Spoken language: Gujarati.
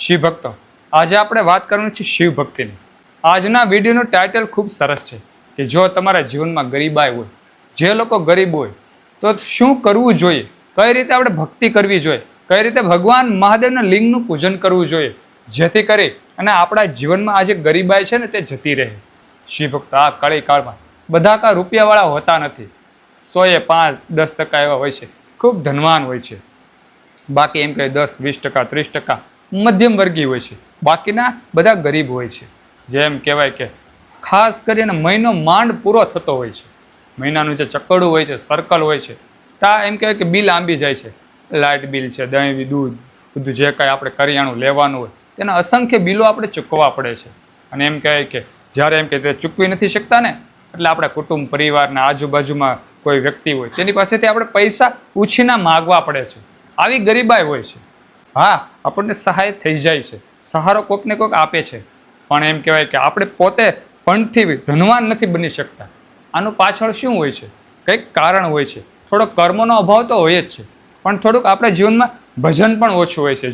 શિવ ભક્તો, આજે આપણે વાત કરવાની છે શિવ ભક્તિની. આજના વિડીયોનું ટાઇટલ ખૂબ સરસ છે કે જો તમારા જીવનમાં ગરીબાઈ હોય, જે લોકો ગરીબ હોય તો શું કરવું જોઈએ, કઈ રીતે આપણે ભક્તિ કરવી જોઈએ, કઈ રીતે ભગવાન મહાદેવના લિંગનું પૂજન કરવું જોઈએ, જેથી કરી અને આપણા જીવનમાં આ જે ગરીબાઈ છે ને તે જતી રહે. શિવ ભક્તો, આ કળી કાળમાં બધા કા રૂપિયાવાળા હોતા નથી. 100-5-10% એવા હોય છે, ખૂબ ધનવાન હોય છે. બાકી એમ કહે 10-20%, 30% મધ્યમ વર્ગીય હોય છે. બાકીના બધા ગરીબ હોય છે. જેમ કહેવાય કે ખાસ કરીને મહિનો માંડ પૂરો થતો હોય છે. મહિનાનું જે ચક્કડું હોય છે, સર્કલ હોય છે, ત્યાં એમ કહેવાય કે બિલ આંબી જાય છે. લાઇટ બિલ છે, દહીં, દૂધ, બધું જે કાંઈ આપણે કરિયાણું લેવાનું હોય તેના અસંખ્ય બિલો આપણે ચૂકવવા પડે છે. અને એમ કહેવાય કે જ્યારે એમ કે તે ચૂકવી નથી શકતા ને, એટલે આપણા કુટુંબ પરિવારના આજુબાજુમાં કોઈ વ્યક્તિ હોય તેની પાસેથી આપણે પૈસા ઉછીના માગવા પડે છે. આવી ગરીબાઈ હોય છે. હા, આપણને સહાય થઈ જાય છે, સહારો કોઈકને કોઈક આપે છે, પણ એમ કહેવાય કે આપણે પોતે પણથી ધનવાન નથી બની શકતા. આનું પાછળ શું હોય છે? કંઈક કારણ હોય છે. થોડો કર્મનો અભાવ તો હોય જ છે, પણ થોડુંક આપણા જીવનમાં ભજન પણ ઓછું હોય છે.